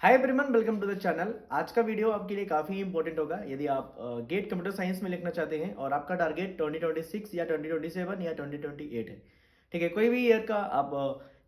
Hi everyone, welcome to the channel. आज का video आपके लिए काफ़ी इंपॉर्टेंट होगा यदि आप गेट कंप्यूटर साइंस में लिखना चाहते हैं और आपका टारगेट 2026 या 2027 या 2028 है। ठीक है, कोई भी ईयर का आप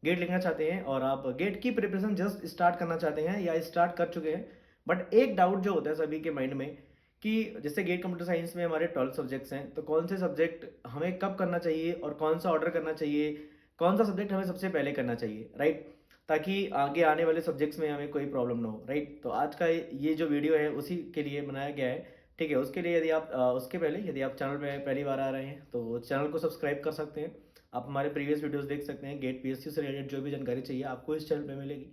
गेट लिखना चाहते हैं और आप गेट की प्रिपरेशन जस्ट स्टार्ट करना चाहते हैं या स्टार्ट कर चुके हैं। बट एक डाउट जो होता है सभी के माइंड में कि जैसे गेट कंप्यूटर साइंस में हमारे 12 सब्जेक्ट्स हैं, तो कौन से सब्जेक्ट हमें कब करना चाहिए और कौन सा ऑर्डर करना चाहिए, कौन सा सब्जेक्ट हमें सबसे पहले करना चाहिए, राइट? ताकि आगे आने वाले सब्जेक्ट्स में हमें कोई प्रॉब्लम ना हो, राइट? तो आज का ये जो वीडियो है उसी के लिए बनाया गया है। ठीक है, उसके लिए यदि आप उसके पहले यदि आप चैनल पे पहली बार आ रहे हैं तो चैनल को सब्सक्राइब कर सकते हैं। आप हमारे प्रीवियस वीडियोस देख सकते हैं। गेट पीएसयू से रिलेटेड जो भी जानकारी चाहिए आपको इस चैनल पे मिलेगी।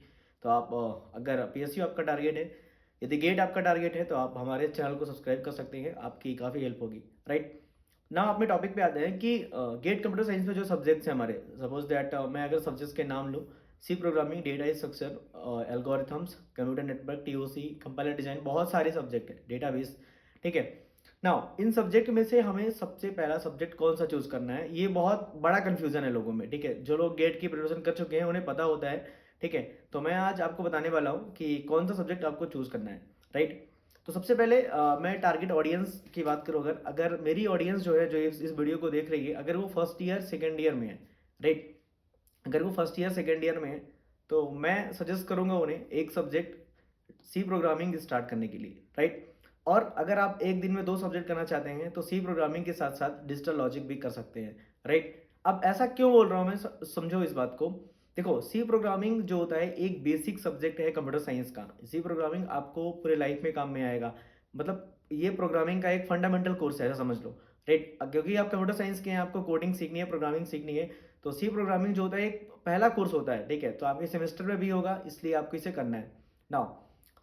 तो आप अगर पीएसयू आपका टारगेट है, यदि गेट आपका टारगेट है, तो आप हमारे चैनल को सब्सक्राइब कर सकते हैं। आपकी काफ़ी हेल्प होगी, राइट? ना अपने टॉपिक पे आते हैं कि गेट कंप्यूटर साइंस में जो सब्जेक्ट्स हैं हमारे, सपोज दैट मैं अगर सब्जेक्ट्स के नाम लूँ, C programming, data structure, algorithms, computer network, TOC, compiler design, बहुत सारे सब्जेक्ट है, डेटाबेस। ठीक है, नाउ इन सब्जेक्ट में से हमें सबसे पहला सब्जेक्ट कौन सा चूज करना है, ये बहुत बड़ा कंफ्यूजन है लोगों में। ठीक है, जो लोग गेट की प्रिपरेशन कर चुके हैं उन्हें पता होता है। ठीक है, तो मैं आज आपको बताने वाला हूँ कि कौन सा सब्जेक्ट आपको चूज करना है, राइट? तो सबसे पहले मैं टारगेट ऑडियंस की बात करूँ, अगर अगर मेरी ऑडियंस जो है, जो इस वीडियो को देख रही है, अगर वो फर्स्ट ईयर सेकेंड ईयर में है, राइट? अगर वो फर्स्ट ईयर सेकेंड ईयर में है तो मैं सजेस्ट करूंगा उन्हें एक सब्जेक्ट सी प्रोग्रामिंग स्टार्ट करने के लिए, राइट? और अगर आप एक दिन में दो सब्जेक्ट करना चाहते हैं तो सी प्रोग्रामिंग के साथ साथ डिजिटल लॉजिक भी कर सकते हैं, राइट? अब ऐसा क्यों बोल रहा हूं मैं, समझो इस बात को। देखो, सी प्रोग्रामिंग जो होता है एक बेसिक सब्जेक्ट है कंप्यूटर साइंस का। सी प्रोग्रामिंग आपको पूरे लाइफ में काम में आएगा। मतलब ये प्रोग्रामिंग का एक फंडामेंटल कोर्स है, ऐसा समझ लो, राइट? क्योंकि आप कंप्यूटर साइंस के हैं, आपको कोडिंग सीखनी है, प्रोग्रामिंग सीखनी है। तो सी प्रोग्रामिंग जो होता है एक पहला कोर्स होता है, ठीक है? तो आपके सेमेस्टर में भी होगा, इसलिए आपको इसे करना है। नाउ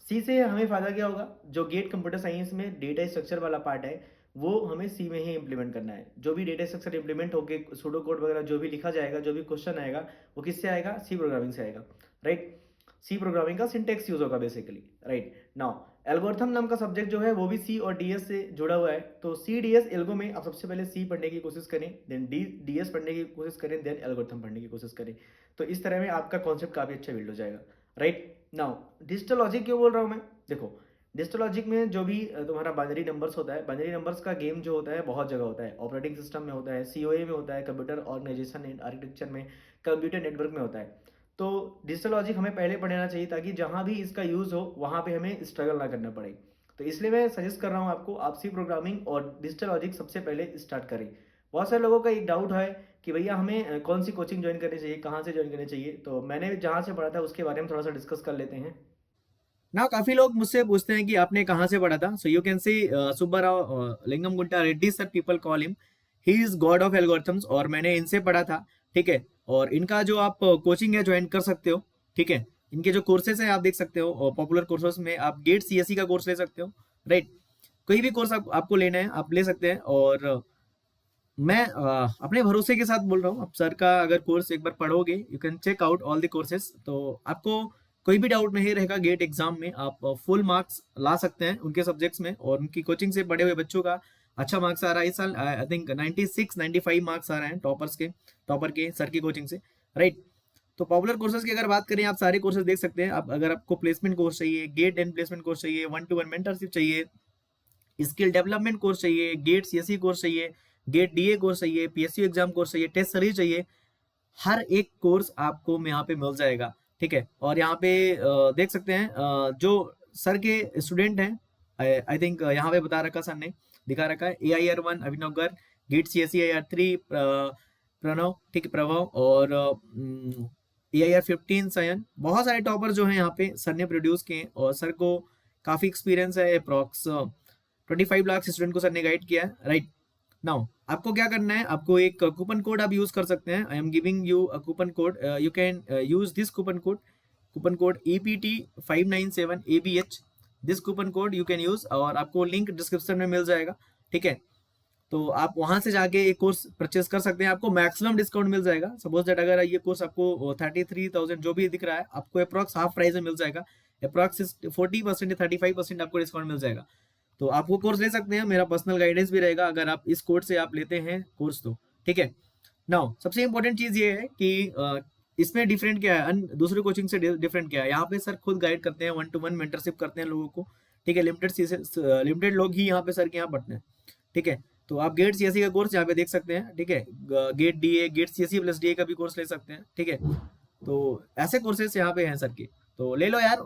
सी से हमें फायदा क्या होगा, जो गेट कंप्यूटर साइंस में डेटा स्ट्रक्चर वाला पार्ट है वो हमें सी में ही इंप्लीमेंट करना है। जो भी डेटा स्ट्रक्चर इंप्लीमेंट होके सूडो कोड वगैरह जो भी लिखा जाएगा, जो भी क्वेश्चन आएगा, वो किससे आएगा? सी प्रोग्रामिंग से आएगा, राइट? सी प्रोग्रामिंग का सिंटेक्स यूज होगा बेसिकली, राइट? नाउ एल्गोरिथम नाम का सब्जेक्ट जो है वो भी सी और डीएस से जुड़ा हुआ है। तो सी डीएस एल्गो में आप सबसे पहले सी पढ़ने की कोशिश करें, देन डीएस पढ़ने की कोशिश करें, देन एल्गोरिथम पढ़ने की कोशिश करें। तो इस तरह में आपका कॉन्सेप्ट काफी अच्छा बिल्ड हो जाएगा, राइट? नाउ डिजिटल लॉजिक क्यों बोल रहा हूँ मैं? देखो, डिजिटल लॉजिक में जो भी तुम्हारा बाइनरी नंबर्स होता है, बाइनरी नंबर्स का गेम जो होता है बहुत जगह होता है। ऑपरेटिंग सिस्टम में होता है, सीओए में होता है, कंप्यूटर ऑर्गेनाइजेशन एंड आर्किटेक्चर में, कंप्यूटर नेटवर्क में होता है। तो डिजिटल लॉजिक हमें पहले पढ़ना चाहिए ताकि जहां भी इसका यूज हो वहां पे हमें स्ट्रगल ना करना पड़े। तो इसलिए मैं सजेस्ट कर रहा हूं आपको, आप सी प्रोग्रामिंग और डिजिटल लॉजिक सबसे पहले स्टार्ट करें। बहुत सारे लोगों का एक डाउट है कि भैया हमें कौन सी कोचिंग ज्वाइन करनी चाहिए, कहाँ से ज्वाइन करनी चाहिए। तो मैंने जहाँ से पढ़ा था उसके बारे में थोड़ा सा डिस्कस कर लेते हैं। ना काफी लोग मुझसे पूछते हैं कि आपने कहाँ से पढ़ा था। So you can see Subbarao Lingam Gunta Reddy sir, people call him, he is god of algorithms. और मैंने इनसे पढ़ा था। ठीक है, और इनका जो आप कोचिंग है ज्वाइन कर सकते हो। ठीक है, इनके जो कोर्सेज है आप देख सकते हो, और पॉपुलर कोर्सेज में आप गेट सीएससी का कोर्स ले सकते हो, राइट? कोई भी कोर्स आपको लेना है आप ले सकते हैं। और मैं अपने भरोसे के साथ बोल रहा हूँ, आप सर का अगर कोर्स एक बार पढ़ोगे, you can check out all the courses, तो आपको कोई भी डाउट नहीं रहेगा। गेट एग्जाम में आप फुल मार्क्स ला सकते हैं उनके सब्जेक्ट्स में, और उनकी कोचिंग से पढ़े हुए बच्चों का अच्छा मार्क्स आ रहा है इस साल। आई थिंक 96-95 मार्क्स आ रहे हैं टॉपर के सर की कोचिंग से, राइट? तो पॉपुलर कोर्सेज की अगर बात करें, आप सारे कोर्सेज देख सकते हैं। आप अगर आपको प्लेसमेंट कोर्स चाहिए, गेट एंड प्लेसमेंट कोर्स चाहिए, 1-to-1 मेंटरशिप चाहिए, स्किल डेवलपमेंट कोर्स चाहिए, गेट सीएससी कोर्स चाहिए, गेट डीए कोर्स चाहिए, पीएसयू एग्जाम कोर्स चाहिए, टेस्ट सीरीज चाहिए, हर एक कोर्स आपको यहाँ पे मिल जाएगा। ठीक है, और यहाँ पे देख सकते हैं जो सर के स्टूडेंट हैं, आई थिंक यहाँ पे बता रखा सर ने, दिखा रखा है, AIR1 Abhinav Garg, GATE CSE AIR3 Pranav, ठीक है, प्रभव, और AIR15 सयन। बहुत सारे टॉपर जो हैं यहाँ पे सर ने प्रोड्यूस किए हैं, और सर को काफी एक्सपीरियंस है। अप्रॉक्स 25 लाख स्टूडेंट को सर ने गाइड किया है, राइट? नाउ आपको क्या करना है, आपको एक कूपन कोड आप यूज कर सकते हैं। I am giving you a coupon code, you can use this coupon code EPT597ABH। This coupon code you can use, और आपको लिंक डिस्क्रिप्शन में मिल जाएगा। ठीक है, तो आप वहां से जाके एक कोर्स परचेस कर सकते हैं, आपको मैक्सिमम डिस्काउंट मिल जाएगा। सपोज दैट अगर ये कोर्स आपको 33,000 जो भी दिख रहा है, आपको अप्रॉक्स हाफ प्राइस में मिल जाएगा। अप्रॉक्स 40% या 35% आपको डिस्काउंट मिल जाएगा। तो आप वो कोर्स ले सकते हैं, मेरा पर्सनल गाइडेंस भी रहेगा अगर आप इस कोर्स से आप लेते हैं कोर्स तो। ठीक है, नाउ सबसे इंपॉर्टेंट चीज ये है कि इसमें डिफरेंट क्या है, दूसरी कोचिंग से डिफरेंट क्या है, यहाँ पे सर खुद गाइड करते हैं, 1-to-1 मेंटरशिप करते हैं लोगों को, ठीक है। लिमिटेड लोग ही यहाँ पे सर के यहाँ पढ़ते हैं, ठीक है। तो आप गेट सीएससी का कोर्स यहाँ पे देख सकते हैं, ठीक है। GATE DA, GATE CSC plus DA का भी कोर्स ले सकते हैं, ठीक है। तो ऐसे कोर्सेस यहाँ पे हैं सर के, तो ले लो यार।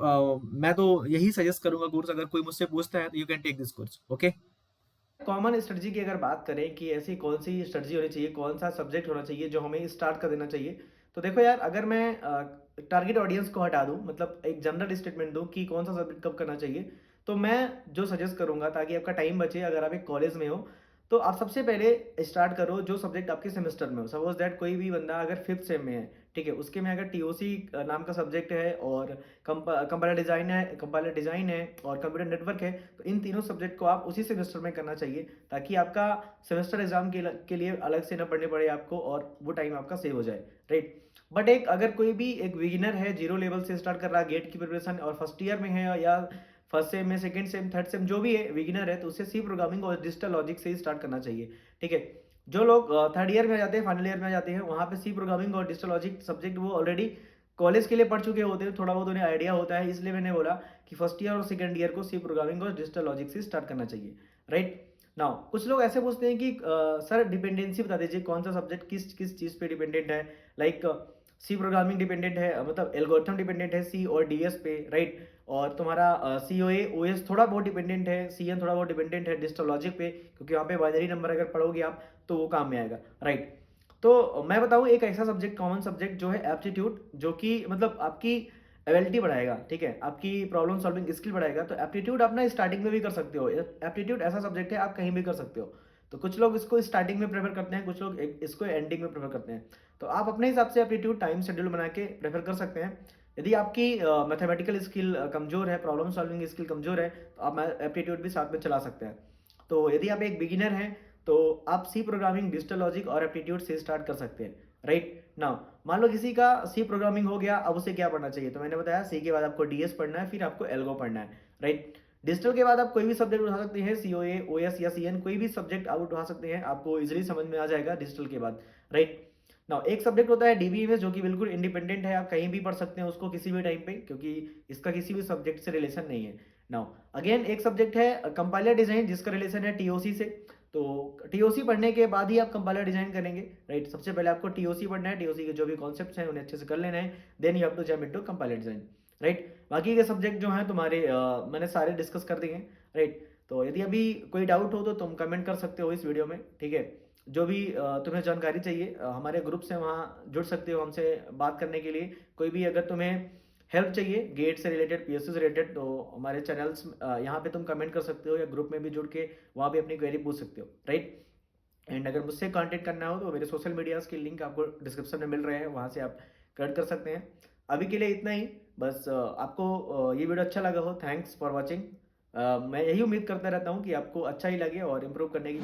मैं तो यही सजेस्ट करूंगा कोर्स, अगर कोई मुझसे पूछता है तो you can take this course, okay. Common strategy की अगर बात करें कि ऐसी कौन सी स्ट्रेटजी होनी चाहिए, कौन सा सब्जेक्ट होना चाहिए जो हमें स्टार्ट कर देना चाहिए, तो देखो यार, अगर मैं टारगेट ऑडियंस को हटा दूं, मतलब एक जनरल स्टेटमेंट दूं कि कौन सा सब्जेक्ट कब करना चाहिए, तो मैं जो सजेस्ट करूंगा ताकि आपका टाइम बचे, अगर आप एक कॉलेज में हो तो आप सबसे पहले स्टार्ट करो जो सब्जेक्ट आपके सेमेस्टर में हो। सपोज दैट कोई भी बंदा अगर 5th सेम में है, ठीक है, उसके में अगर टीओसी नाम का सब्जेक्ट है और कंपाइलर डिजाइन है और कंप्यूटर नेटवर्क है, तो इन तीनों सब्जेक्ट को आप उसी सेमेस्टर में करना चाहिए ताकि आपका सेमेस्टर एग्जाम के लिए अलग से ना पढ़ने पड़े आपको और वो टाइम आपका सेव हो जाए, राइट। बट एक अगर कोई भी एक बिगिनर है, जीरो लेवल से स्टार्ट कर रहा है गेट की प्रिपरेशन और फर्स्ट ईयर में है या फर्स्ट सेम में, सेकंड सेम, थर्ड सेम, जो भी है बिगिनर है, तो उसे सी प्रोग्रामिंग और डिजिटल लॉजिक से ही स्टार्ट करना चाहिए, ठीक है। जो लोग थर्ड ईयर में आ जाते हैं, फाइनल ईयर में आ जाते हैं, वहाँ पे सी प्रोग्रामिंग और डिजिटल लॉजिक सब्जेक्ट वो ऑलरेडी कॉलेज के लिए पढ़ चुके होते हैं, थोड़ा बहुत उन्हें आइडिया होता है, इसलिए मैंने बोला कि फर्स्ट ईयर और सेकंड ईयर को सी प्रोग्रामिंग और डिजिटल लॉजिक से स्टार्ट करना चाहिए, राइट। नाउ कुछ लोग ऐसे पूछते हैं कि सर डिपेंडेंसी बता दीजिए, कौन सा सब्जेक्ट किस किस चीज़ पे डिपेंडेंट है, लाइक सी प्रोग्रामिंग डिपेंडेंट है, मतलब एल्गोरिथम डिपेंडेंट है सी और डीएस पे, राइट। और तुम्हारा सी ओ ए ओ एस थोड़ा बहुत डिपेंडेंट है, सी एन थोड़ा बहुत डिपेंडेंट है डिजिटल लॉजिक पे, क्योंकि वहाँ पे बाइनरी नंबर अगर पढ़ोगे आप तो वो काम में आएगा, राइट। तो मैं बताऊँ एक ऐसा सब्जेक्ट, कॉमन सब्जेक्ट जो है एप्टीट्यूड, जो कि मतलब आपकी एबिलिटी बढ़ाएगा, ठीक है, आपकी प्रॉब्लम सॉल्विंग स्किल बढ़ाएगा। तो एप्टीट्यूड आप ना स्टार्टिंग में भी कर सकते हो, एप्टीट्यूड ऐसा सब्जेक्ट है आप कहीं भी कर सकते हो। तो कुछ लोग इसको स्टार्टिंग में प्रेफर करते हैं, कुछ लोग इसको एंडिंग में प्रेफर करते हैं। तो आप अपने हिसाब से एप्टीट्यूड टाइम शेड्यूल बना के प्रेफर कर सकते हैं। यदि आपकी मैथमेटिकल स्किल कमजोर है, प्रॉब्लम सॉल्विंग स्किल कमजोर है, तो आप एप्टीट्यूड भी साथ में चला सकते हैं। तो यदि आप एक बिगिनर हैं तो आप सी प्रोग्रामिंग, डिजिटल लॉजिक और एप्टीट्यूड से स्टार्ट कर सकते हैं, राइट। नाउ मान लो किसी का सी प्रोग्रामिंग हो गया, अब उसे क्या पढ़ना चाहिए, तो मैंने बताया सी के बाद आपको डीएस पढ़ना है, फिर आपको एल्गो पढ़ना है, राइट। डिजिटल के बाद आप कोई भी सब्जेक्ट उठा सकते हैं, सी ओ ए ओ एस या सी एन, कोई भी सब्जेक्ट आप उठा सकते हैं, आपको इजिली समझ में आ जाएगा डिजिटल के बाद, राइट। नाउ एक सब्जेक्ट होता है डीबीएमएस, जो कि बिल्कुल इंडिपेंडेंट है, आप कहीं भी पढ़ सकते हैं उसको किसी भी टाइम पे, क्योंकि इसका किसी भी सब्जेक्ट से रिलेशन नहीं है। नाउ अगेन एक सब्जेक्ट है कंपाइलर डिजाइन, जिसका रिलेशन है टीओसी से। तो टीओसी पढ़ने के बाद ही आप कंपाइलर डिजाइन करेंगे, राइट। सबसे पहले आपको टीओसी पढ़ना है, टीओसी के जो भी कॉन्सेप्ट्स हैं उन्हें अच्छे से कर लेना है, then you have to jump into compiler design, right. बाकी के सब्जेक्ट जो हैं तुम्हारे मैंने सारे डिस्कस कर दिए हैं, राइट। तो यदि अभी कोई डाउट हो तो तुम कमेंट कर सकते हो इस वीडियो में, ठीक है। जो भी तुम्हें जानकारी चाहिए, हमारे ग्रुप से वहाँ जुड़ सकते हो हमसे बात करने के लिए। कोई भी अगर तुम्हें हेल्प चाहिए गेट से रिलेटेड, पीएसयू से रिलेटेड, तो हमारे चैनल्स यहाँ पे तुम कमेंट कर सकते हो या ग्रुप में भी जुड़ के वहाँ भी अपनी क्वेरी पूछ सकते हो, राइट। एंड अगर मुझसे कांटेक्ट करना हो तो मेरे सोशल मीडियाज़ के लिंक आपको डिस्क्रिप्शन में मिल रहे हैं, वहाँ से आप कनेक्ट कर सकते हैं। अभी के लिए इतना ही, बस आपको ये वीडियो अच्छा लगा हो, थैंक्स फॉर वॉचिंग। मैं यही उम्मीद करता रहता हूँ कि आपको अच्छा ही लगे और इम्प्रूव करने की